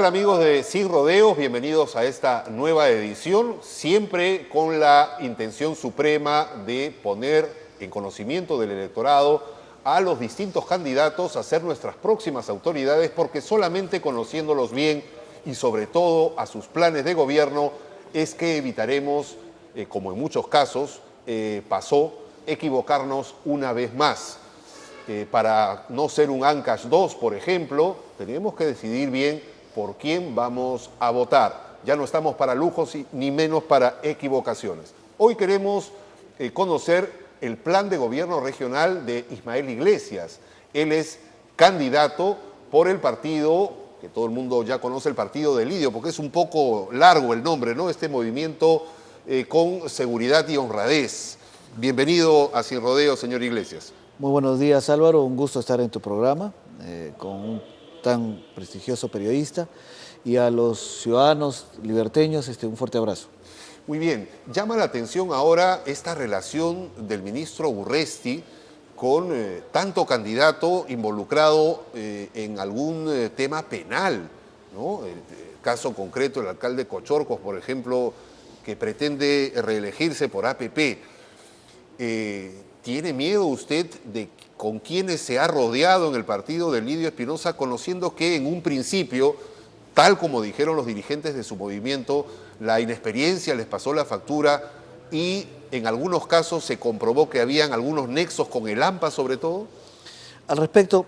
Hola amigos de Sin Rodeos, bienvenidos a esta nueva edición, siempre con la intención suprema de poner en conocimiento del electorado a los distintos candidatos a ser nuestras próximas autoridades, porque solamente conociéndolos bien y sobre todo a sus planes de gobierno es que evitaremos, como en muchos casos pasó, equivocarnos una vez más. Para no ser un Ancash 2, por ejemplo, tenemos que decidir bien por quién vamos a votar. Ya no estamos para lujos ni menos para equivocaciones. Hoy queremos conocer el plan de gobierno regional de Ismael Iglesias. Él es candidato por el partido, que todo el mundo ya conoce, el Partido del Lidio, porque es un poco largo el nombre, ¿no? Este movimiento con seguridad y honradez. Bienvenido a Sin Rodeos, señor Iglesias. Muy buenos días, Álvaro. Un gusto estar en tu programa con un tan prestigioso periodista, y a los ciudadanos liberteños un fuerte abrazo. Muy bien. Llama la atención ahora esta relación del ministro Urresti con tanto candidato involucrado en algún tema penal, ¿no? El caso concreto, el alcalde Cochorcos, por ejemplo, que pretende reelegirse por APP. ¿Tiene miedo usted de con quienes se ha rodeado en el partido de Lidio Espinosa, conociendo que en un principio, tal como dijeron los dirigentes de su movimiento, la inexperiencia les pasó la factura y en algunos casos se comprobó que habían algunos nexos con el AMPA sobre todo? Al respecto,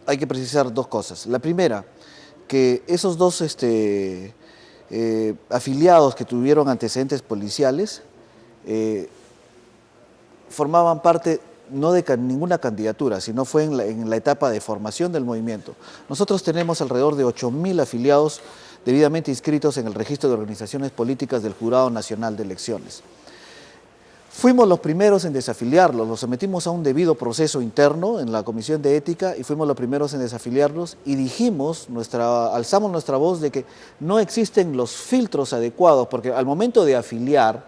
hay que precisar dos cosas. La primera, que esos dos afiliados que tuvieron antecedentes policiales formaban parte no de ninguna candidatura, sino fue en la etapa de formación del movimiento. Nosotros tenemos alrededor de 8.000 afiliados debidamente inscritos en el registro de organizaciones políticas del Jurado Nacional de Elecciones. Fuimos los primeros en desafiliarlos, los sometimos a un debido proceso interno en la Comisión de Ética y fuimos los primeros en desafiliarlos y dijimos, alzamos nuestra voz de que no existen los filtros adecuados, porque al momento de afiliar,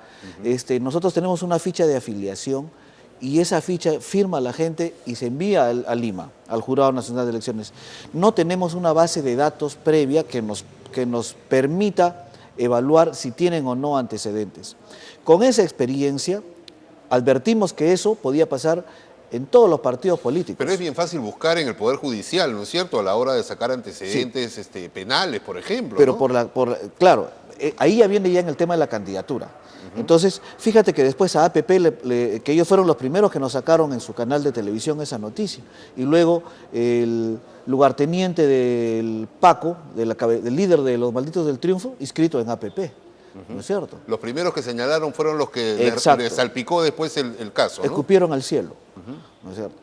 nosotros tenemos una ficha de afiliación y esa ficha firma la gente y se envía a Lima, al Jurado Nacional de Elecciones. No tenemos una base de datos previa que nos permita evaluar si tienen o no antecedentes. Con esa experiencia, advertimos que eso podía pasar en todos los partidos políticos. Pero es bien fácil buscar en el Poder Judicial, ¿no es cierto?, a la hora de sacar antecedentes penales, por ejemplo. Pero ¿no? claro, ahí ya viene en el tema de la candidatura. Entonces, fíjate que después a APP, que ellos fueron los primeros que nos sacaron en su canal de televisión esa noticia. Y luego el lugarteniente del Paco, del líder de los Malditos del Triunfo, inscrito en APP. ¿No es cierto? Los primeros que señalaron fueron los que le salpicó después el caso, ¿no? Escupieron al cielo. ¿No es cierto?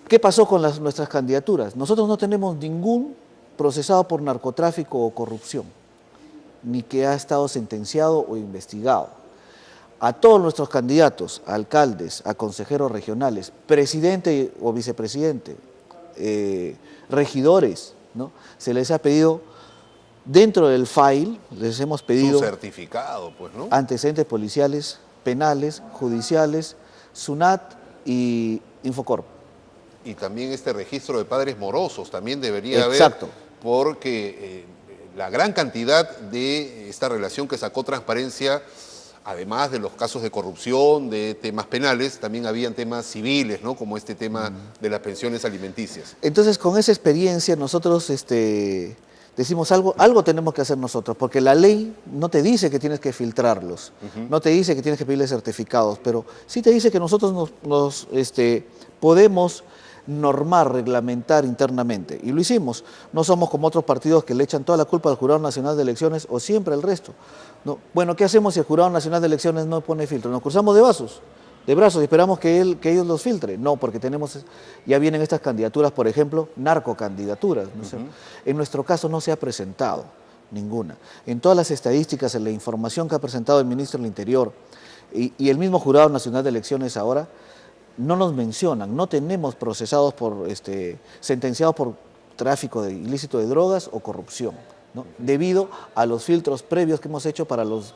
¿Qué pasó con nuestras candidaturas? Nosotros no tenemos ningún procesado por narcotráfico o corrupción, ni que ha estado sentenciado o investigado. A todos nuestros candidatos, a alcaldes, a consejeros regionales, presidente o vicepresidente, regidores, ¿no?, se les ha pedido, dentro del file, les hemos pedido su certificado, pues, ¿no?, antecedentes policiales, penales, judiciales, SUNAT y Infocorp. Y también este registro de padres morosos también debería Exacto. haber, porque la gran cantidad de esta relación que sacó Transparencia, además de los casos de corrupción, de temas penales, también habían temas civiles, ¿no?, como este tema de las pensiones alimenticias. Entonces, con esa experiencia nosotros decimos algo tenemos que hacer nosotros, porque la ley no te dice que tienes que filtrarlos, no te dice que tienes que pedirles certificados, pero sí te dice que nosotros nos podemos normar, reglamentar internamente, y lo hicimos. No somos como otros partidos que le echan toda la culpa al Jurado Nacional de Elecciones o siempre al resto. No. Bueno, ¿qué hacemos si el Jurado Nacional de Elecciones no pone filtro? ¿Nos cruzamos de brazos y esperamos que ellos los filtren? No, porque ya vienen estas candidaturas, por ejemplo, narcocandidaturas, ¿no? En nuestro caso no se ha presentado ninguna. En todas las estadísticas, en la información que ha presentado el ministro del Interior y el mismo Jurado Nacional de Elecciones ahora, no nos mencionan, no tenemos procesados sentenciados por tráfico ilícito de drogas o corrupción, ¿no?, debido a los filtros previos que hemos hecho para los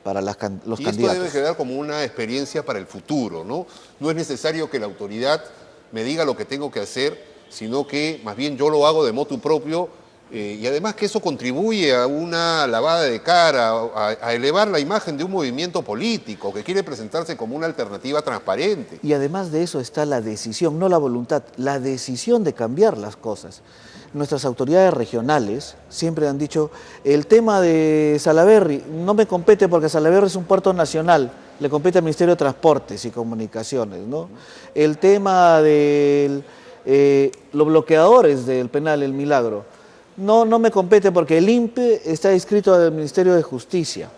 candidatos. Y esto debe quedar como una experiencia para el futuro, ¿no? No es necesario que la autoridad me diga lo que tengo que hacer, sino que más bien yo lo hago de motu propio Y además que eso contribuye a una lavada de cara, a elevar la imagen de un movimiento político que quiere presentarse como una alternativa transparente. Y además de eso está la decisión, no la voluntad, la decisión de cambiar las cosas. Nuestras autoridades regionales siempre han dicho, el tema de Salaberry no me compete porque Salaberry es un puerto nacional, le compete al Ministerio de Transportes y Comunicaciones, ¿no? El tema de los bloqueadores del penal El Milagro, no me compete porque el INPE está inscrito al Ministerio de Justicia,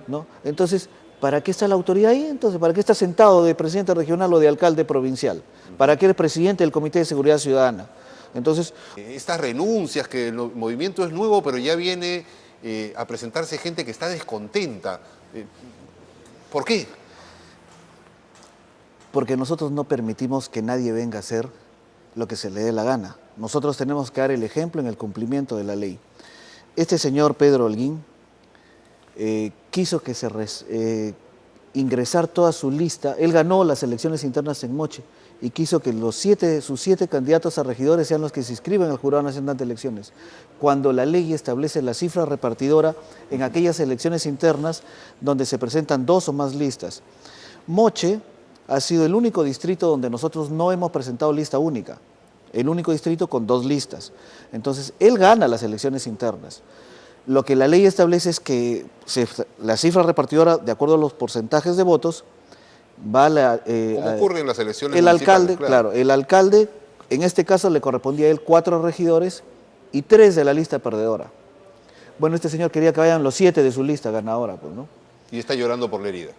¿no? Entonces, ¿para qué está la autoridad ahí? Entonces, ¿para qué está sentado de presidente regional o de alcalde provincial? ¿Para qué eres presidente del Comité de Seguridad Ciudadana? Entonces, estas renuncias, que el movimiento es nuevo, pero ya viene a presentarse gente que está descontenta. ¿Por qué? Porque nosotros no permitimos que nadie venga a hacer lo que se le dé la gana. Nosotros tenemos que dar el ejemplo en el cumplimiento de la ley. Este señor Pedro Holguín quiso que ingresar toda su lista. Él ganó las elecciones internas en Moche y quiso que sus 7 candidatos a regidores sean los que se inscriben al Jurado Nacional de Elecciones, cuando la ley establece la cifra repartidora en aquellas elecciones internas donde se presentan 2 o más listas. Moche ha sido el único distrito donde nosotros no hemos presentado lista única, el único distrito con 2 listas. Entonces, él gana las elecciones internas. Lo que la ley establece es que la cifra repartidora, de acuerdo a los porcentajes de votos, va a ¿Cómo ocurre en las elecciones el municipales? alcalde, claro, el alcalde, en este caso le correspondía a él 4 regidores y 3 de la lista perdedora. Bueno, este señor quería que vayan los 7 de su lista ganadora, pues, ¿no? Y está llorando por la herida.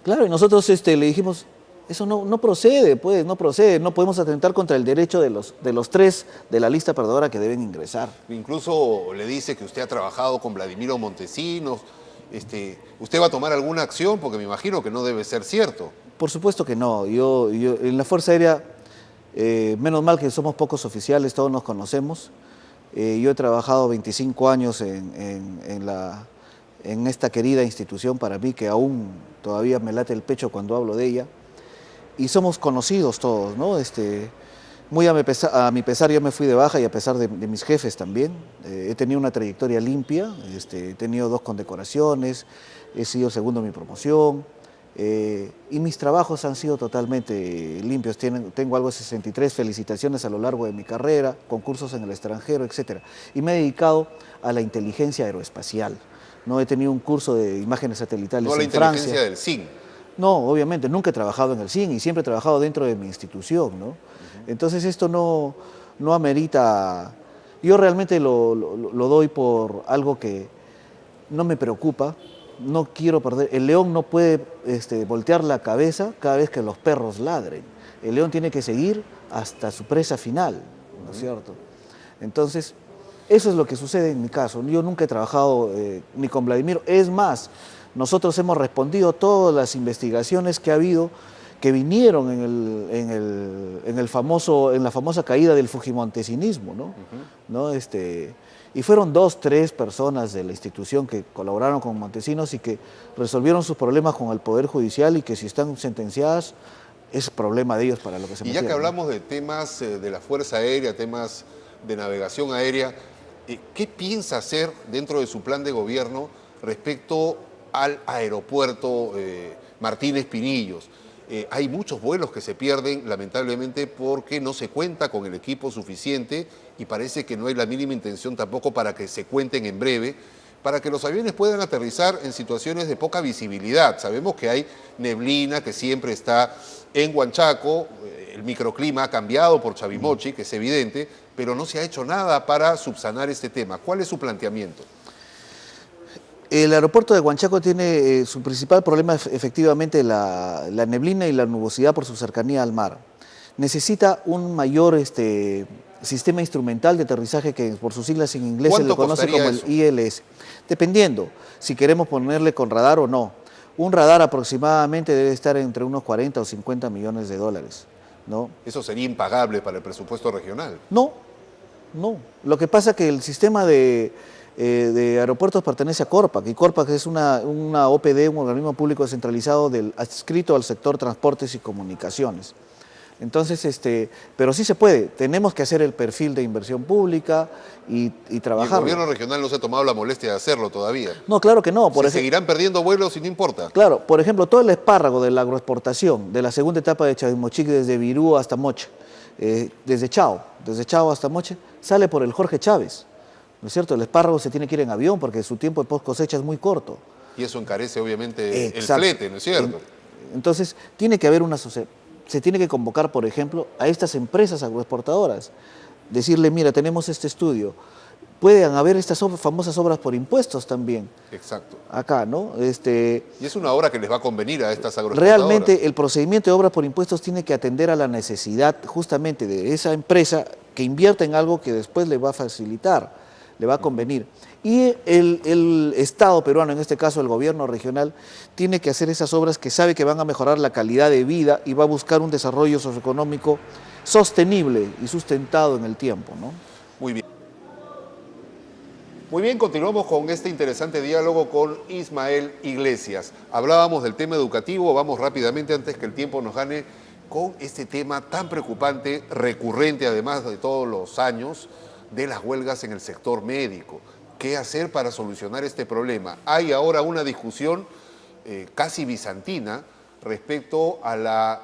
Claro, y nosotros le dijimos, eso no procede, pues, no procede, no podemos atentar contra el derecho de los 3 de la lista perdedora que deben ingresar. Incluso le dice que usted ha trabajado con Vladimiro Montesinos. ¿Usted va a tomar alguna acción? Porque me imagino que no debe ser cierto. Por supuesto que no. Yo en la Fuerza Aérea, menos mal que somos pocos oficiales, todos nos conocemos. Yo he trabajado 25 años en esta querida institución para mí, que aún todavía me late el pecho cuando hablo de ella. Y somos conocidos todos, ¿no? Muy a mi pesar yo me fui de baja y a pesar de mis jefes también. He tenido una trayectoria limpia, he tenido 2 condecoraciones, he sido segundo en mi promoción y mis trabajos han sido totalmente limpios. Tengo algo de 63 felicitaciones a lo largo de mi carrera, concursos en el extranjero, etc. Y me he dedicado a la inteligencia aeroespacial. No he tenido un curso de imágenes satelitales en Francia. No a la inteligencia del CIN. No, obviamente, nunca he trabajado en el CIN y siempre he trabajado dentro de mi institución, ¿no? Entonces esto no amerita, yo realmente lo doy por algo que no me preocupa, no quiero perder, el león no puede voltear la cabeza cada vez que los perros ladren, el león tiene que seguir hasta su presa final, ¿no es cierto? Entonces, eso es lo que sucede en mi caso, yo nunca he trabajado ni con Vladimiro, es más, nosotros hemos respondido a todas las investigaciones que ha habido, que vinieron en la famosa caída del fujimontesinismo, ¿no? Y fueron 2, 3 personas de la institución que colaboraron con Montesinos y que resolvieron sus problemas con el Poder Judicial y que si están sentenciadas es problema de ellos para lo que se metieron. Y ya que hablamos de temas de la Fuerza Aérea, temas de navegación aérea, ¿qué piensa hacer dentro de su plan de gobierno respecto al aeropuerto Martínez Pinillos? Hay muchos vuelos que se pierden, lamentablemente, porque no se cuenta con el equipo suficiente y parece que no hay la mínima intención tampoco para que se cuenten en breve, para que los aviones puedan aterrizar en situaciones de poca visibilidad. Sabemos que hay neblina que siempre está en Huanchaco, el microclima ha cambiado por Chavimochi, que es evidente, pero no se ha hecho nada para subsanar este tema. ¿Cuál es su planteamiento? El aeropuerto de Huanchaco tiene su principal problema efectivamente la neblina y la nubosidad por su cercanía al mar. Necesita un mayor sistema instrumental de aterrizaje que por sus siglas en inglés se le conoce como el ILS. Dependiendo si queremos ponerle con radar o no. Un radar aproximadamente debe estar entre unos 40 o 50 millones de dólares, ¿no? ¿Eso sería impagable para el presupuesto regional? No. Lo que pasa es que el sistema de aeropuertos pertenece a Corpac, y Corpac es una OPD, un organismo público descentralizado adscrito al sector transportes y comunicaciones. Entonces, pero sí se puede. Tenemos que hacer el perfil de inversión pública y trabajar. Y el gobierno regional no se ha tomado la molestia de hacerlo todavía. No, claro que no. Se seguirán perdiendo vuelos y no importa. Claro, por ejemplo, todo el espárrago de la agroexportación, de la segunda etapa de Chavimochique, desde Virú hasta Moche, desde Chao hasta Moche, sale por el Jorge Chávez. ¿No es cierto? El espárrago se tiene que ir en avión porque su tiempo de post cosecha es muy corto. Y eso encarece obviamente Exacto. el flete, ¿no es cierto? Entonces, tiene que haber se tiene que convocar, por ejemplo, a estas empresas agroexportadoras. Decirle, mira, tenemos este estudio. Pueden haber estas famosas obras por impuestos también. Exacto. Acá, ¿no? Y es una obra que les va a convenir a estas agroexportadoras. Realmente el procedimiento de obras por impuestos tiene que atender a la necesidad justamente de esa empresa que invierta en algo que después le va a facilitar, le va a convenir. Y el Estado peruano, en este caso el gobierno regional, tiene que hacer esas obras que sabe que van a mejorar la calidad de vida y va a buscar un desarrollo socioeconómico sostenible y sustentado en el tiempo, ¿no? Muy bien. Muy bien, continuamos con este interesante diálogo con Ismael Iglesias. Hablábamos del tema educativo, vamos rápidamente antes que el tiempo nos gane con este tema tan preocupante, recurrente además de todos los años, de las huelgas en el sector médico. ¿Qué hacer para solucionar este problema? Hay ahora una discusión casi bizantina respecto a la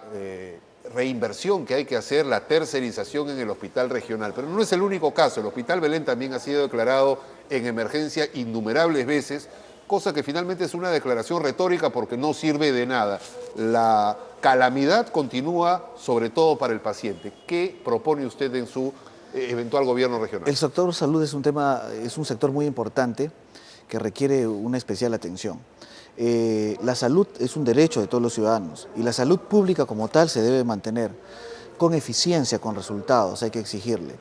reinversión que hay que hacer, la tercerización en el hospital regional. Pero no es el único caso. El Hospital Belén también ha sido declarado en emergencia innumerables veces, cosa que finalmente es una declaración retórica porque no sirve de nada. La calamidad continúa, sobre todo para el paciente. ¿Qué propone usted en su eventual gobierno regional? El sector salud es un sector muy importante que requiere una especial atención. La salud es un derecho de todos los ciudadanos y la salud pública como tal se debe mantener con eficiencia, con resultados, hay que exigirle.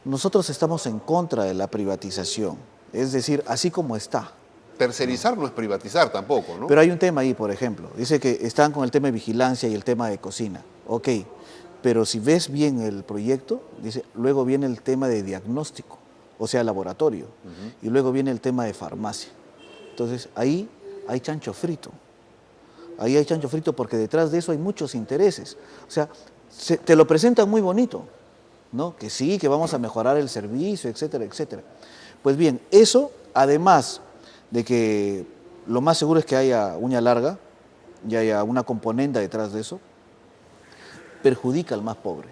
Nosotros estamos en contra de la privatización, es decir, así como está. Tercerizar no es privatizar tampoco, ¿no? Pero hay un tema ahí, por ejemplo, dice que están con el tema de vigilancia y el tema de cocina, ok, pero si ves bien el proyecto, dice, luego viene el tema de diagnóstico, o sea, laboratorio, y luego viene el tema de farmacia. Entonces, ahí hay chancho frito. Ahí hay chancho frito porque detrás de eso hay muchos intereses. O sea, te lo presentan muy bonito, ¿no? Que sí, que vamos a mejorar el servicio, etcétera, etcétera. Pues bien, eso, además de que lo más seguro es que haya uña larga y haya una componenda detrás de eso, perjudica al más pobre.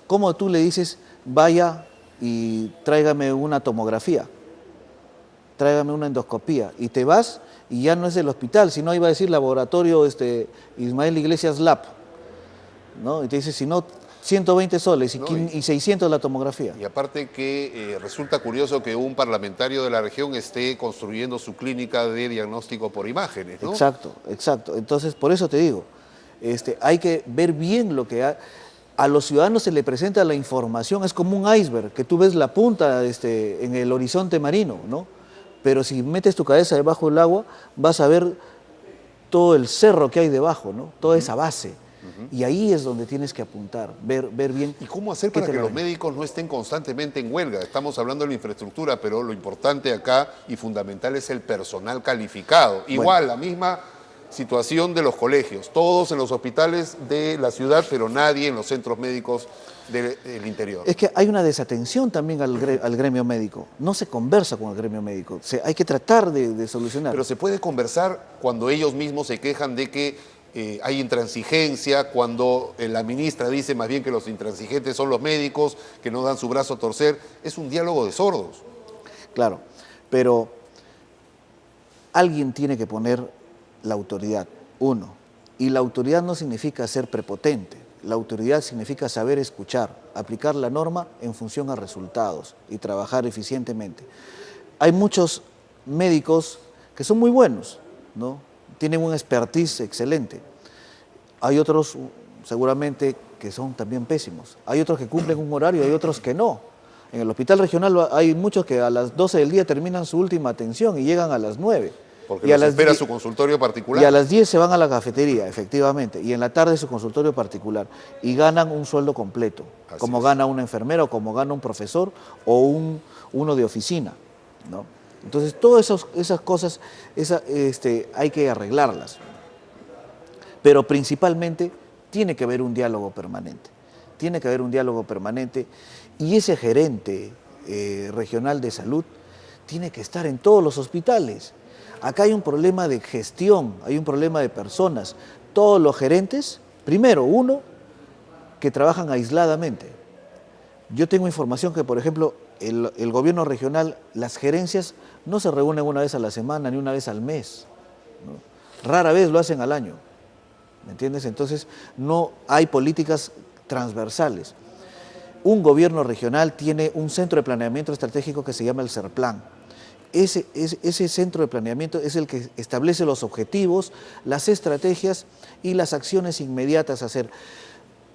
¿Cómo tú le dices, vaya y tráigame una tomografía, tráigame una endoscopía, y te vas y ya no es del hospital, sino iba a decir laboratorio Ismael Iglesias Lab, ¿no? Y te dice, si no, 120 soles y 600 la tomografía. Y aparte que resulta curioso que un parlamentario de la región esté construyendo su clínica de diagnóstico por imágenes, ¿no? Exacto, exacto. Entonces, por eso te digo, hay que ver bien lo que a los ciudadanos se le presenta la información, es como un iceberg, que tú ves la punta en el horizonte marino, ¿no? Pero si metes tu cabeza debajo del agua, vas a ver todo el cerro que hay debajo, ¿no? Toda esa base. Y ahí es donde tienes que apuntar, ver bien. ¿Y cómo hacer para que los médicos no estén constantemente en huelga? Estamos hablando de la infraestructura, pero lo importante acá y fundamental es el personal calificado. Igual, la misma situación de los colegios, todos en los hospitales de la ciudad, pero nadie en los centros médicos del interior. Es que hay una desatención también al gremio médico. No se conversa con el gremio médico. Hay que tratar de solucionar. Pero se puede conversar cuando ellos mismos se quejan de que hay intransigencia, cuando la ministra dice más bien que los intransigentes son los médicos, que no dan su brazo a torcer. Es un diálogo de sordos. Claro, pero alguien tiene que poner la autoridad, uno. Y la autoridad no significa ser prepotente. La autoridad significa saber escuchar, aplicar la norma en función a resultados y trabajar eficientemente. Hay muchos médicos que son muy buenos, ¿no? Tienen un expertise excelente. Hay otros, seguramente, que son también pésimos. Hay otros que cumplen un horario y hay otros que no. En el hospital regional hay muchos que a las 12 del día terminan su última atención y llegan a las 9. Porque los espera su consultorio particular. Y a las 10 se van a la cafetería, efectivamente, y en la tarde su consultorio particular. Y ganan un sueldo completo, como gana una enfermera o como gana un profesor o uno de oficina, ¿no? Entonces, todas esas cosas hay que arreglarlas. Pero principalmente tiene que haber un diálogo permanente. tiene que haber un diálogo permanente y ese gerente regional de salud tiene que estar en todos los hospitales. Acá hay un problema de gestión, hay un problema de personas. Todos los gerentes, primero, uno, que trabajan aisladamente. Yo tengo información que, por ejemplo, el gobierno regional, las gerencias no se reúnen una vez a la semana ni una vez al mes, ¿no? Rara vez lo hacen al año, ¿me entiendes? Entonces no hay políticas transversales. Un gobierno regional tiene un centro de planeamiento estratégico que se llama el CERPLAN. Ese centro de planeamiento es el que establece los objetivos, las estrategias y las acciones inmediatas a hacer.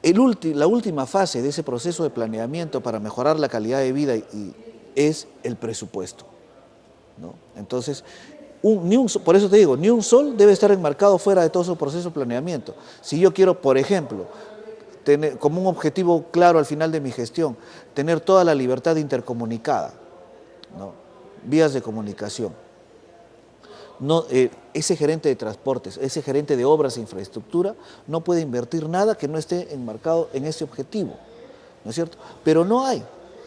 La última fase de ese proceso de planeamiento para mejorar la calidad de vida es el presupuesto, ¿no? Entonces, por eso te digo, ni un sol debe estar enmarcado fuera de todo ese proceso de planeamiento. Si yo quiero, por ejemplo, tener como un objetivo claro al final de mi gestión, tener toda la libertad intercomunicada, ¿no? Vías de comunicación. No, ese gerente de transportes, ese gerente de obras e infraestructura no puede invertir nada que no esté enmarcado en ese objetivo, ¿no es cierto? Pero no hay.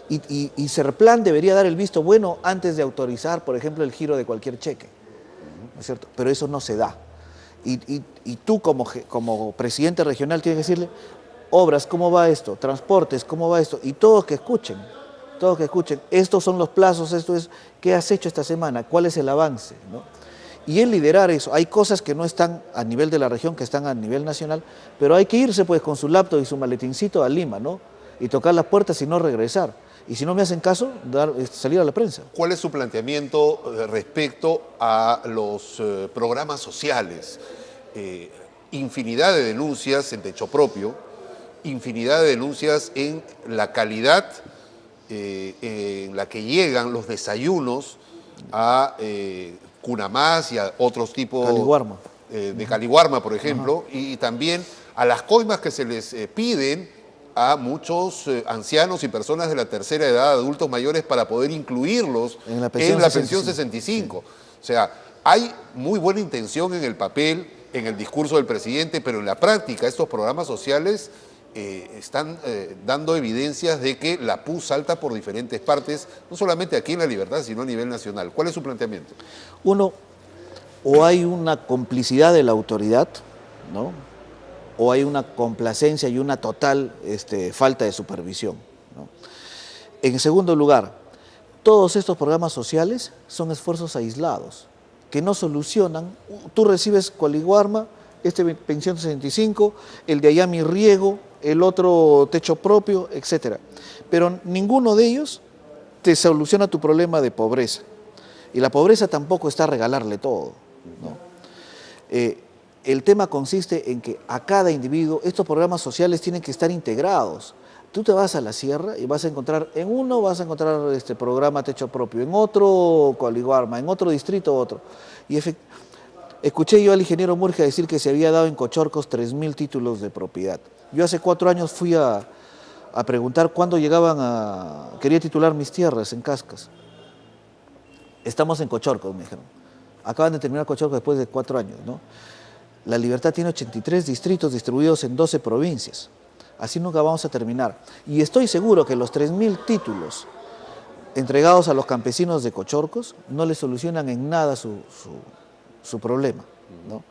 Y CERPLAN debería dar el visto bueno antes de autorizar, por ejemplo, el giro de cualquier cheque, ¿no es cierto? Pero eso no se da. Y tú como presidente regional tienes que decirle, obras, ¿cómo va esto? Transportes, ¿cómo va esto? Y todos que escuchen, estos son los plazos, esto es, ¿qué has hecho esta semana? ¿Cuál es el avance? ¿No? Y el liderar eso, hay cosas que no están a nivel de la región, que están a nivel nacional, pero hay que irse pues con su laptop y su maletincito a Lima, ¿no? Y tocar las puertas y no regresar. Y si no me hacen caso, salir a la prensa. ¿Cuál es su planteamiento respecto a los programas sociales? Infinidad de denuncias en techo propio, infinidad de denuncias en la calidad en la que llegan los desayunos a Cunamás y a otros tipos Caliwarma. De Caliwarma, por ejemplo, y también a las coimas que se les piden a muchos ancianos y personas de la tercera edad, adultos mayores, para poder incluirlos en la pensión 65. Sí. O sea, hay muy buena intención en el papel, en el discurso del presidente, pero en la práctica estos programas sociales están dando evidencias de que la PU salta por diferentes partes, no solamente aquí en La Libertad, sino a nivel nacional. ¿Cuál es su planteamiento? Uno, o hay una complicidad de la autoridad, ¿no? O hay una complacencia y una total falta de supervisión, ¿no? En segundo lugar, todos estos programas sociales son esfuerzos aislados, que no solucionan. Tú recibes Caliwarma, pensión 65, el de allá mi riego, el otro techo propio, etc. Pero ninguno de ellos te soluciona tu problema de pobreza. Y la pobreza tampoco está a regalarle todo, ¿no? El tema consiste en que a cada individuo estos programas sociales tienen que estar integrados. Tú te vas a la sierra y vas a encontrar, en uno vas a encontrar este programa techo propio, en otro Caliwarma, en otro distrito otro. Y escuché yo al ingeniero Murgia decir que se había dado en Cochorcos 3.000 títulos de propiedad. Yo hace 4 años fui a preguntar cuándo quería titular mis tierras en Cascas. Estamos en Cochorcos, me dijeron. Acaban de terminar Cochorcos después de 4 años, ¿no? La Libertad tiene 83 distritos distribuidos en 12 provincias. Así nunca vamos a terminar. Y estoy seguro que los 3.000 títulos entregados a los campesinos de Cochorcos no les solucionan en nada su problema, ¿no?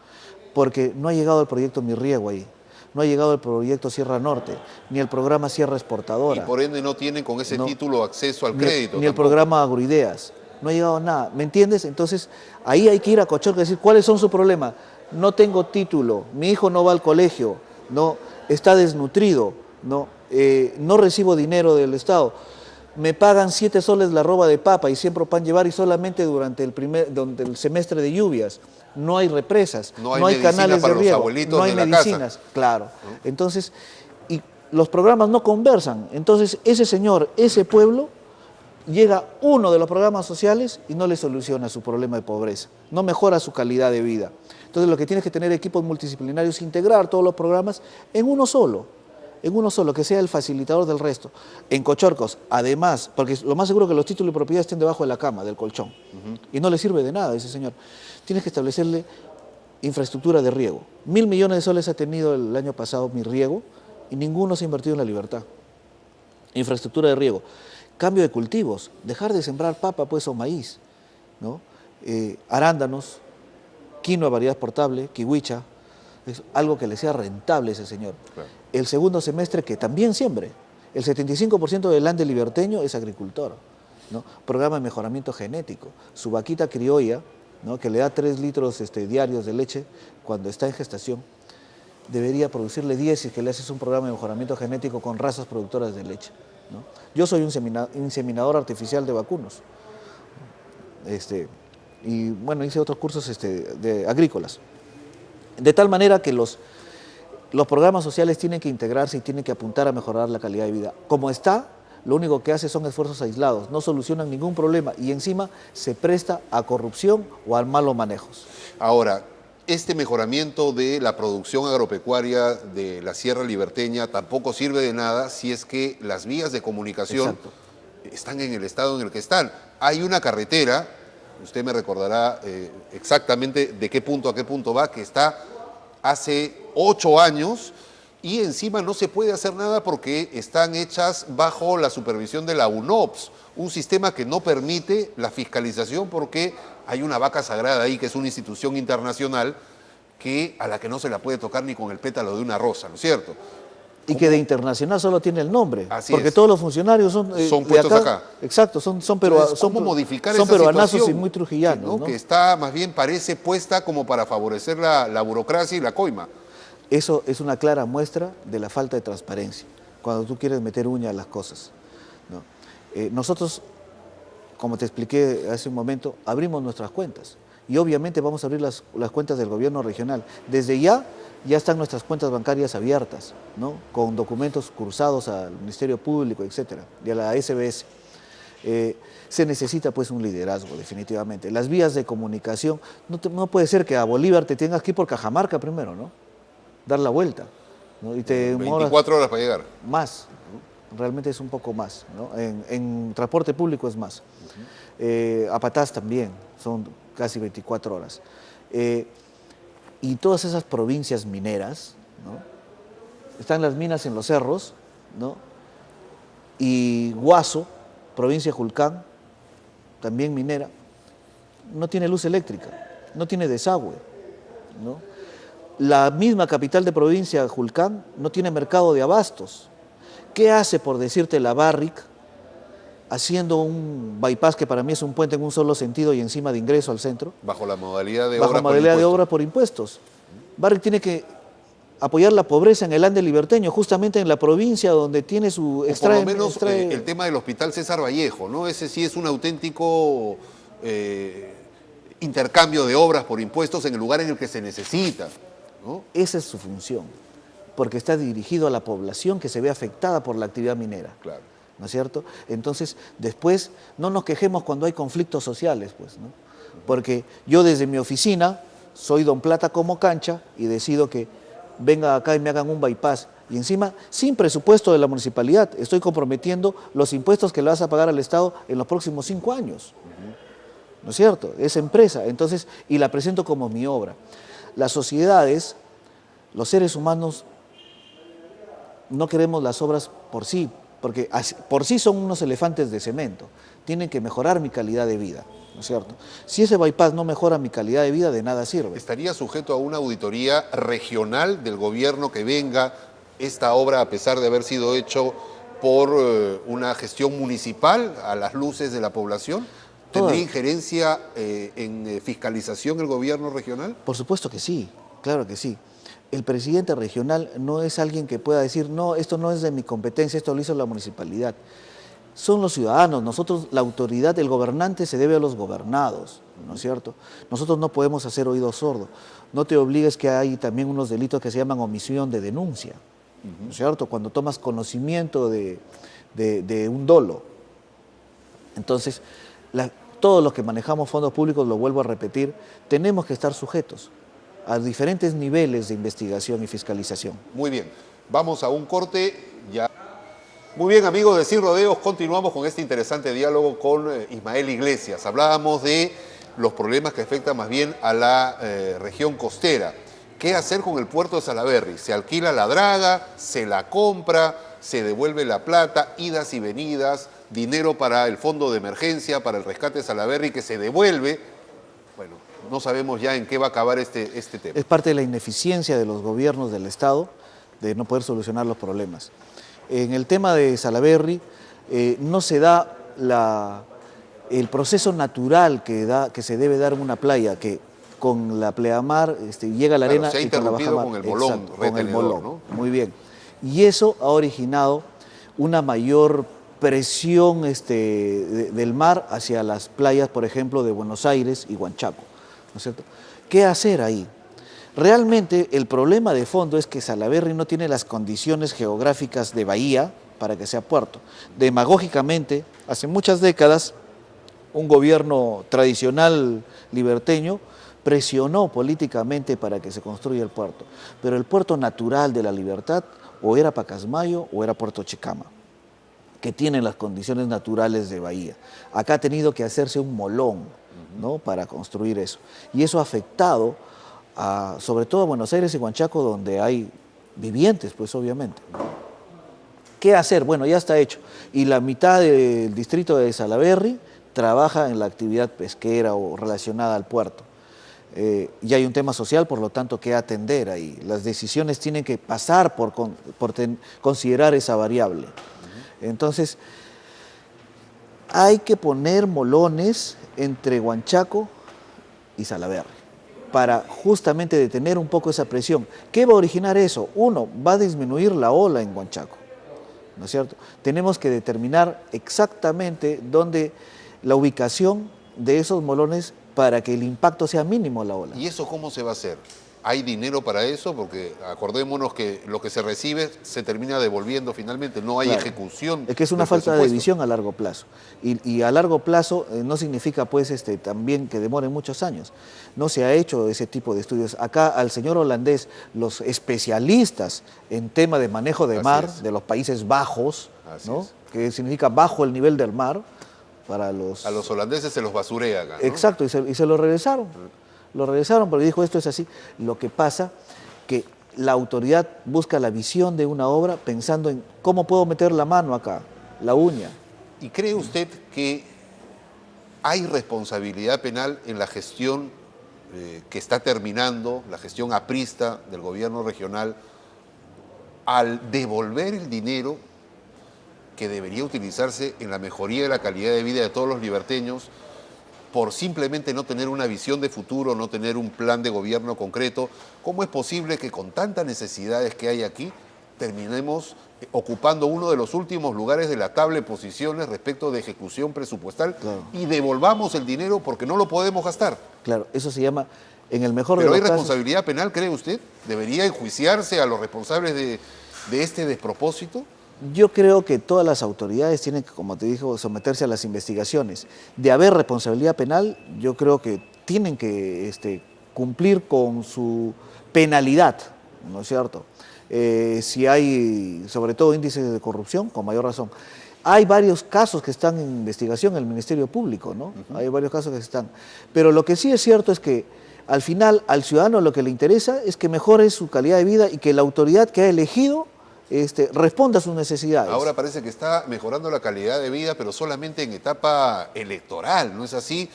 Porque no ha llegado el proyecto Mi Riego ahí, no ha llegado el proyecto Sierra Norte, ni el programa Sierra Exportadora. Y por ende no tienen con ese título acceso al crédito. Ni el programa Agroideas. No ha llegado nada, ¿me entiendes? Entonces, ahí hay que ir a Cochorcos y decir, ¿cuáles son sus problemas? No tengo título, mi hijo no va al colegio, no, está desnutrido, no recibo dinero del Estado, me pagan 7 soles la roba de papa y siempre pan llevar y solamente durante el semestre de lluvias. No hay represas, no hay canales de riego, no hay medicinas, claro. Entonces, y los programas no conversan. Entonces, ese señor, ese pueblo, llega uno de los programas sociales y no le soluciona su problema de pobreza, no mejora su calidad de vida. Entonces, lo que tienes que tener equipos multidisciplinarios, integrar todos los programas en uno solo, que sea el facilitador del resto. En Cochorcos, además, porque lo más seguro es que los títulos de propiedad estén debajo de la cama, del colchón, y no le sirve de nada a ese señor. Tienes que establecerle infraestructura de riego. 1.000 millones de soles ha tenido el año pasado Mi Riego, y ninguno se ha invertido en la libertad. Infraestructura de riego, cambio de cultivos, dejar de sembrar papa pues o maíz, ¿no? Arándanos, quinoa, variedad exportable, kiwicha, es algo que le sea rentable a ese señor. Claro. El segundo semestre que también siembre. El 75% del lande liberteño es agricultor, ¿no? Programa de mejoramiento genético. Su vaquita criolla, ¿no?, que le da 3 litros diarios de leche cuando está en gestación, debería producirle 10 si es que le haces un programa de mejoramiento genético con razas productoras de leche, ¿no? Yo soy un inseminador artificial de vacunos. Y bueno, hice otros cursos agrícolas. De tal manera que los programas sociales tienen que integrarse y tienen que apuntar a mejorar la calidad de vida. Como está, lo único que hace son esfuerzos aislados, no solucionan ningún problema y encima se presta a corrupción o a malos manejos. Ahora, este mejoramiento de la producción agropecuaria de la Sierra Liberteña tampoco sirve de nada si es que las vías de comunicación Exacto. están en el estado en el que están. Hay una carretera, usted me recordará exactamente de qué punto a qué punto va, que está hace 8 años y encima no se puede hacer nada porque están hechas bajo la supervisión de la UNOPS, un sistema que no permite la fiscalización porque hay una vaca sagrada ahí que es una institución internacional a la que no se la puede tocar ni con el pétalo de una rosa, ¿no es cierto? Y que de internacional solo tiene el nombre, Así porque es. todos los funcionarios son puestos acá. Exacto, son Entonces, ¿cómo modificar son esa peruanazos situación? y muy trujillanos, ¿No? ¿no? Que está, más bien parece puesta como para favorecer la burocracia y la coima. Eso es una clara muestra de la falta de transparencia, cuando tú quieres meter uña a las cosas, ¿no? Nosotros, como te expliqué hace un momento, abrimos nuestras cuentas y obviamente vamos a abrir las cuentas del gobierno regional. Desde ya están nuestras cuentas bancarias abiertas, ¿no?, con documentos cursados al Ministerio Público, etcétera, y a la SBS. Se necesita pues un liderazgo, definitivamente. Las vías de comunicación, no puede ser que a Bolívar te tengas que ir por Cajamarca primero, ¿no?, dar la vuelta, ¿no? Y te 24 horas para llegar. Más, ¿no? Realmente es un poco más, ¿no? En transporte público es más. A Patás también, son casi 24 horas. Y todas esas provincias mineras, ¿no?, están las minas en los cerros, ¿no?, y Huaso, provincia de Julcán, también minera, no tiene luz eléctrica, no tiene desagüe, ¿no? La misma capital de provincia, Julcán, no tiene mercado de abastos. ¿Qué hace, por decirte, la Barrick, haciendo un bypass que para mí es un puente en un solo sentido y encima de ingreso al centro? Bajo la modalidad de bajo obra modalidad por de impuestos. obra por impuestos. Barrick tiene que apoyar la pobreza en el Ande liberteño, justamente en la provincia donde tiene su... O por lo menos el tema del Hospital César Vallejo, ¿no? Ese sí es un auténtico intercambio de obras por impuestos en el lugar en el que se necesita, ¿no? Esa es su función, porque está dirigido a la población que se ve afectada por la actividad minera. Claro. ¿No es cierto? Entonces, después no nos quejemos cuando hay conflictos sociales, pues, ¿no? Porque yo desde mi oficina soy don Plata como cancha y decido que venga acá y me hagan un bypass. Y encima, sin presupuesto de la municipalidad, estoy comprometiendo los impuestos que le vas a pagar al Estado en los próximos 5 años. ¿No es cierto? Es empresa. Entonces, y la presento como mi obra. Las sociedades, los seres humanos, no queremos las obras por sí, porque por sí son unos elefantes de cemento. Tienen que mejorar mi calidad de vida, ¿no es cierto? Si ese bypass no mejora mi calidad de vida, de nada sirve. ¿Estaría sujeto a una auditoría regional del gobierno que venga esta obra, a pesar de haber sido hecho por una gestión municipal a las luces de la población? ¿Tendría injerencia en fiscalización el gobierno regional? Por supuesto que sí, claro que sí. El presidente regional no es alguien que pueda decir, no, esto no es de mi competencia, esto lo hizo la municipalidad. Son los ciudadanos, nosotros, la autoridad, el gobernante se debe a los gobernados, ¿no es cierto? Nosotros no podemos hacer oídos sordos. No te obligues que hay también unos delitos que se llaman omisión de denuncia, ¿no es cierto? Cuando tomas conocimiento de un dolo. Entonces, todos los que manejamos fondos públicos, lo vuelvo a repetir, tenemos que estar sujetos a diferentes niveles de investigación y fiscalización. Muy bien, vamos a un corte ya. Muy bien, amigos de Sin Rodeos, continuamos con este interesante diálogo con Ismael Iglesias. Hablábamos de los problemas que afectan más bien a la región costera ¿Qué hacer con el puerto de Salaberry? Se alquila la draga, se la compra, se devuelve la plata, idas y venidas, dinero para el fondo de emergencia, para el rescate de Salaberry que se devuelve. Bueno, no sabemos ya en qué va a acabar este tema. Es parte de la ineficiencia de los gobiernos del Estado de no poder solucionar los problemas. En el tema de Salaberry no se da el proceso natural que se debe dar en una playa, que con la pleamar llega la arena se ha y con la interrumpido bajamar. con el bolón, Exacto, con el retenedor, bolón, ¿no? muy bien. Y eso ha originado una mayor presión del mar hacia las playas, por ejemplo, de Buenos Aires y Huanchaco, ¿no es cierto? ¿Qué hacer ahí? Realmente el problema de fondo es que Salaberry no tiene las condiciones geográficas de bahía para que sea puerto. Demagógicamente, hace muchas décadas, un gobierno tradicional liberteño presionó políticamente para que se construya el puerto, pero el puerto natural de La Libertad o era Pacasmayo o era Puerto Chicama, que tienen las condiciones naturales de bahía. Acá ha tenido que hacerse un molón, ¿no?, para construir eso, y eso ha afectado sobre todo a Buenos Aires y Huanchaco, donde hay vivientes, pues obviamente. ¿Qué hacer? Bueno, ya está hecho, y la mitad del distrito de Salaberry trabaja en la actividad pesquera o relacionada al puerto. Y hay un tema social, por lo tanto, que atender ahí. Las decisiones tienen que pasar por considerar esa variable. Entonces, hay que poner molones entre Huanchaco y Salaberry para justamente detener un poco esa presión. ¿Qué va a originar eso? Uno, va a disminuir la ola en Huanchaco, ¿no es cierto? Tenemos que determinar exactamente dónde la ubicación de esos molones para que el impacto sea mínimo la ola. ¿Y eso cómo se va a hacer? ¿Hay dinero para eso? Porque acordémonos que lo que se recibe se termina devolviendo finalmente, no hay ejecución. Es que es una falta de visión a largo plazo. Y a largo plazo no significa pues también que demore muchos años. No se ha hecho ese tipo de estudios. Acá al señor holandés, los especialistas en tema de manejo de mar de los Países Bajos, ¿no?, que significa bajo el nivel del mar, a los holandeses se los basurea acá, ¿no? Exacto, y se lo regresaron. Lo regresaron porque dijo, esto es así. Lo que pasa que la autoridad busca la visión de una obra pensando en cómo puedo meter la mano acá, la uña. ¿Y cree usted que hay responsabilidad penal en la gestión que está terminando, la gestión aprista del gobierno regional, al devolver el dinero que debería utilizarse en la mejoría de la calidad de vida de todos los liberteños, por simplemente no tener una visión de futuro, no tener un plan de gobierno concreto? ¿Cómo es posible que con tantas necesidades que hay aquí terminemos ocupando uno de los últimos lugares de la tabla de posiciones respecto de ejecución presupuestal y devolvamos el dinero porque no lo podemos gastar? Claro, eso se llama, en el mejor de ¿Pero los hay casos... responsabilidad penal, cree usted? ¿Debería enjuiciarse a los responsables de este despropósito? Yo creo que todas las autoridades tienen que, como te digo, someterse a las investigaciones. De haber responsabilidad penal, yo creo que tienen que cumplir con su penalidad, ¿no es cierto? Si hay, sobre todo, índices de corrupción, con mayor razón. Hay varios casos que están en investigación en el Ministerio Público, ¿no? Hay varios casos que están. Pero lo que sí es cierto es que al final al ciudadano lo que le interesa es que mejore su calidad de vida y que la autoridad que ha elegido responda a sus necesidades. Ahora parece que está mejorando la calidad de vida, pero solamente en etapa electoral, ¿no es así?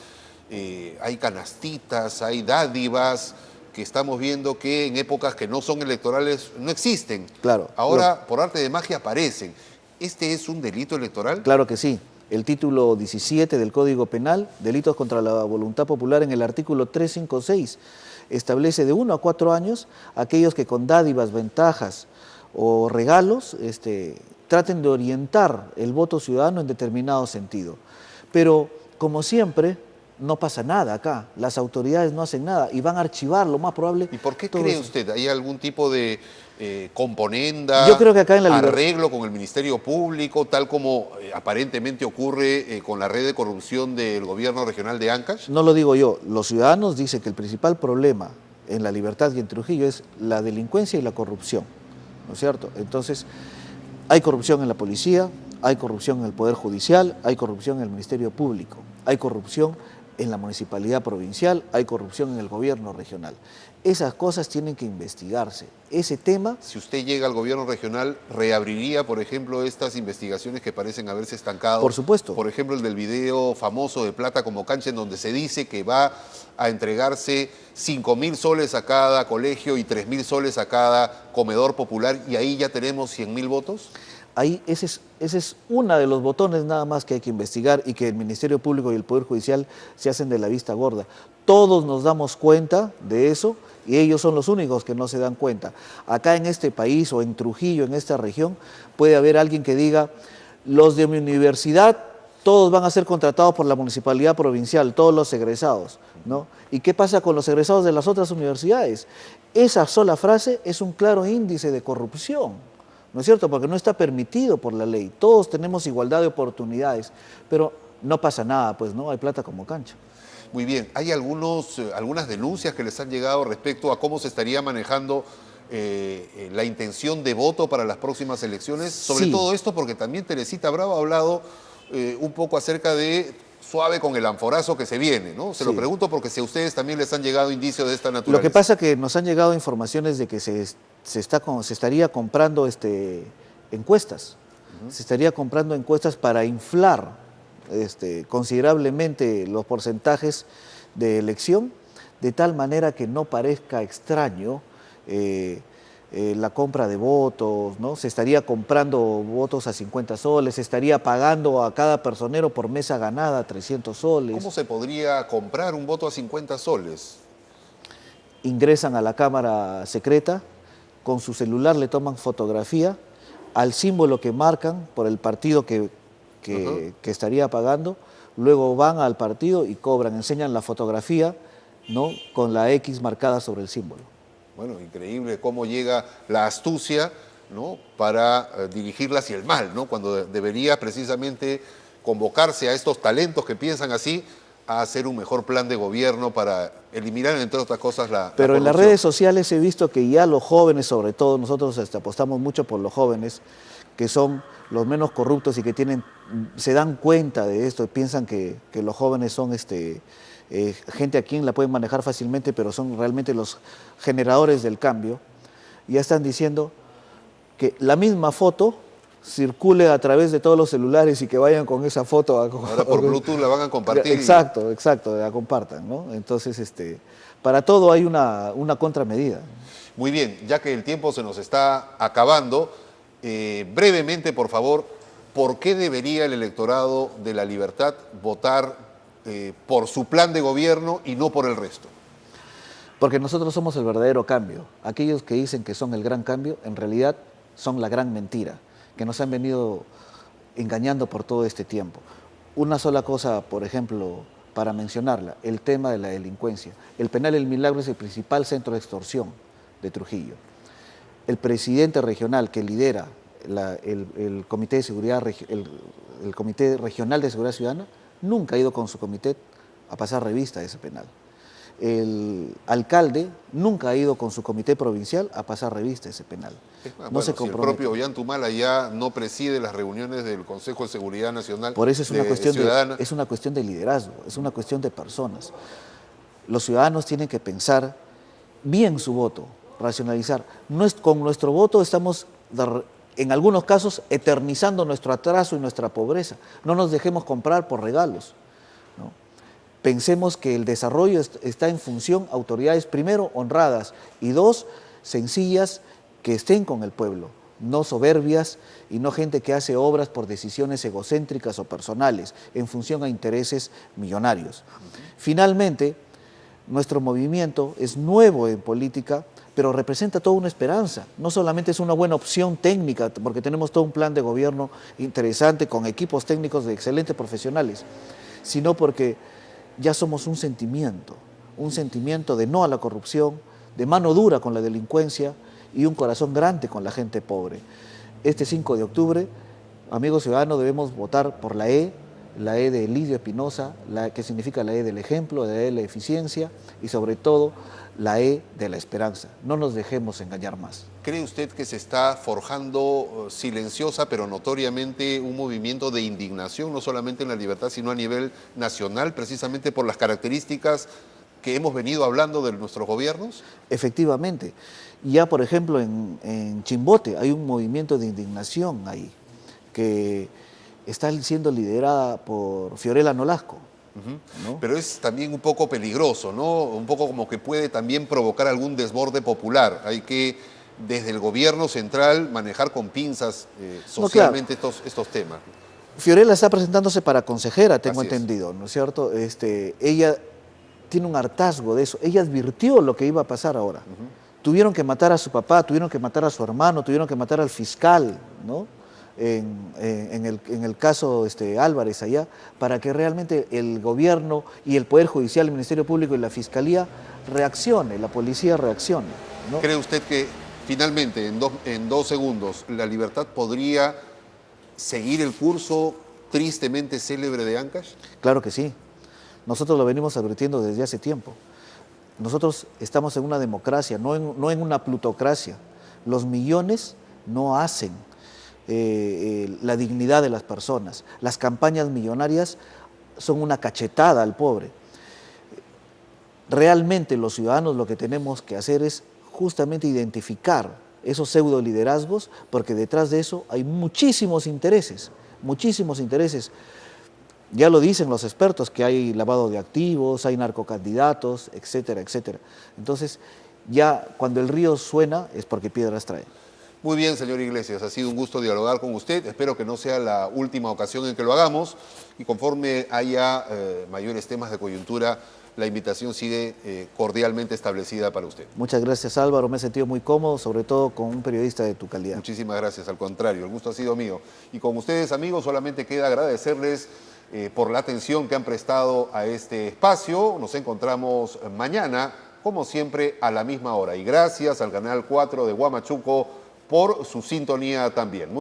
Hay canastitas, hay dádivas que estamos viendo que en épocas que no son electorales no existen. Claro. Ahora, por arte de magia, aparecen. ¿Este es un delito electoral? Claro que sí. El título 17 del Código Penal, delitos contra la voluntad popular, en el artículo 356, establece de 1 a 4 años aquellos que con dádivas, ventajas o regalos traten de orientar el voto ciudadano en determinado sentido. Pero, como siempre, no pasa nada acá. Las autoridades no hacen nada y van a archivar lo más probable. ¿Y por qué cree usted? ¿Hay algún tipo de componenda, yo creo que acá en la arreglo con el Ministerio Público, tal como aparentemente ocurre con la red de corrupción del gobierno regional de Ancash? No lo digo yo. Los ciudadanos dicen que el principal problema en La Libertad y en Trujillo es la delincuencia y la corrupción, ¿no es cierto? Entonces, hay corrupción en la policía, hay corrupción en el Poder Judicial, hay corrupción en el Ministerio Público, hay corrupción en la municipalidad provincial, hay corrupción en el gobierno regional. Esas cosas tienen que investigarse. Ese tema... Si usted llega al gobierno regional, ¿reabriría, por ejemplo, estas investigaciones que parecen haberse estancado? Por supuesto. Por ejemplo, el del video famoso de Plata como Cancha, en donde se dice que va a entregarse 5.000 soles a cada colegio y 3.000 soles a cada comedor popular, y ahí ya tenemos 100.000 votos. Ahí ese es uno de los botones nada más que hay que investigar y que el Ministerio Público y el Poder Judicial se hacen de la vista gorda. Todos nos damos cuenta de eso y ellos son los únicos que no se dan cuenta. Acá en este país o en Trujillo, en esta región, puede haber alguien que diga, los de mi universidad todos van a ser contratados por la municipalidad provincial, todos los egresados, ¿no? ¿Y qué pasa con los egresados de las otras universidades? Esa sola frase es un claro índice de corrupción, ¿no es cierto? Porque no está permitido por la ley. Todos tenemos igualdad de oportunidades, pero no pasa nada, pues, ¿no? Hay plata como cancha. Muy bien, ¿hay algunas denuncias que les han llegado respecto a cómo se estaría manejando la intención de voto para las próximas elecciones? Sobre todo esto porque también Teresita Bravo ha hablado un poco acerca de suave con el anforazo que se viene, ¿no? Se lo pregunto porque si a ustedes también les han llegado indicios de esta naturaleza. Lo que pasa es que nos han llegado informaciones de que se estaría comprando encuestas. Se estaría comprando encuestas para inflar considerablemente los porcentajes de elección, de tal manera que no parezca extraño la compra de votos, ¿no? Se estaría comprando votos a 50 soles, se estaría pagando a cada personero por mesa ganada 300 soles. ¿Cómo se podría comprar un voto a 50 soles? Ingresan a la cámara secreta, con su celular le toman fotografía al símbolo que marcan por el partido que estaría pagando, luego van al partido y cobran, enseñan la fotografía, ¿no?, con la X marcada sobre el símbolo. Bueno, increíble cómo llega la astucia, ¿no?, para dirigirla hacia el mal, ¿no?, cuando debería precisamente convocarse a estos talentos que piensan así a hacer un mejor plan de gobierno para eliminar, entre otras cosas, la Pero en las corrupción. redes sociales he visto que ya los jóvenes, sobre todo, nosotros apostamos mucho por los jóvenes, que son los menos corruptos y que se dan cuenta de esto, piensan que los jóvenes son gente a quien la pueden manejar fácilmente, pero son realmente los generadores del cambio. Ya están diciendo que la misma foto circule a través de todos los celulares y que vayan con esa foto. Ahora por Bluetooth la van a compartir. Exacto, la compartan, ¿no? Entonces, para todo hay una contramedida. Muy bien, ya que el tiempo se nos está acabando, brevemente, por favor, ¿por qué debería el electorado de La Libertad votar por su plan de gobierno y no por el resto? Porque nosotros somos el verdadero cambio. Aquellos que dicen que son el gran cambio, en realidad son la gran mentira, que nos han venido engañando por todo este tiempo. Una sola cosa, por ejemplo, para mencionarla, el tema de la delincuencia. El penal El Milagro es el principal centro de extorsión de Trujillo. El presidente regional que lidera el Comité de Seguridad, el Comité Regional de Seguridad Ciudadana, nunca ha ido con su comité a pasar revista a ese penal. El alcalde nunca ha ido con su comité provincial a pasar revista a ese penal. Bueno, si el propio Ollantumala ya no preside las reuniones del Consejo de Seguridad Nacional. Por eso es una cuestión de liderazgo, es una cuestión de personas. Los ciudadanos tienen que pensar bien su voto, racionalizar. Con nuestro voto estamos, en algunos casos, eternizando nuestro atraso y nuestra pobreza. No nos dejemos comprar por regalos, ¿no? Pensemos que el desarrollo está en función autoridades, primero, honradas, y dos, sencillas, que estén con el pueblo, no soberbias y no gente que hace obras por decisiones egocéntricas o personales, en función a intereses millonarios. Finalmente, nuestro movimiento es nuevo en política, pero representa toda una esperanza. No solamente es una buena opción técnica, porque tenemos todo un plan de gobierno interesante, con equipos técnicos de excelentes profesionales, sino porque ya somos un sentimiento de no a la corrupción, de mano dura con la delincuencia y un corazón grande con la gente pobre. Este 5 de octubre, amigos ciudadanos, debemos votar por la E, la E de Lidio Espinosa, que significa la E del ejemplo, la E de la eficiencia y sobre todo la E de la esperanza. No nos dejemos engañar más. ¿Cree usted que se está forjando silenciosa pero notoriamente un movimiento de indignación, no solamente en La Libertad, sino a nivel nacional, precisamente por las características que hemos venido hablando de nuestros gobiernos? Efectivamente. Ya, por ejemplo, en Chimbote hay un movimiento de indignación ahí, que está siendo liderada por Fiorella Nolasco. ¿No? Pero es también un poco peligroso, ¿no? Un poco como que puede también provocar algún desborde popular. Hay que, desde el gobierno central, manejar con pinzas socialmente estos temas. Fiorella está presentándose para consejera, tengo Así entendido, ¿no es cierto? Ella tiene un hartazgo de eso. Ella advirtió lo que iba a pasar ahora. Tuvieron que matar a su papá, tuvieron que matar a su hermano, tuvieron que matar al fiscal, ¿no? En el caso Álvarez allá, para que realmente el gobierno y el Poder Judicial, el Ministerio Público y la Fiscalía reaccione, la policía reaccione, ¿no? ¿Cree usted que finalmente, en dos segundos, La Libertad podría seguir el curso tristemente célebre de Ancash? Claro que sí. Nosotros lo venimos advirtiendo desde hace tiempo. Nosotros estamos en una democracia, no en una plutocracia. Los millones no hacen la dignidad de las personas. Las campañas millonarias son una cachetada al pobre. Realmente los ciudadanos lo que tenemos que hacer es justamente identificar esos pseudo liderazgos, porque detrás de eso hay muchísimos intereses, muchísimos intereses. Ya lo dicen los expertos, que hay lavado de activos, hay narcocandidatos, etcétera, etcétera. Entonces, ya cuando el río suena es porque piedras trae. Muy bien, señor Iglesias, ha sido un gusto dialogar con usted. Espero que no sea la última ocasión en que lo hagamos y conforme haya mayores temas de coyuntura, la invitación sigue cordialmente establecida para usted. Muchas gracias, Álvaro. Me he sentido muy cómodo, sobre todo con un periodista de tu calidad. Muchísimas gracias, al contrario, el gusto ha sido mío. Y con ustedes, amigos, solamente queda agradecerles por la atención que han prestado a este espacio. Nos encontramos mañana, como siempre, a la misma hora. Y gracias al Canal 4 de Huamachuco por su sintonía también.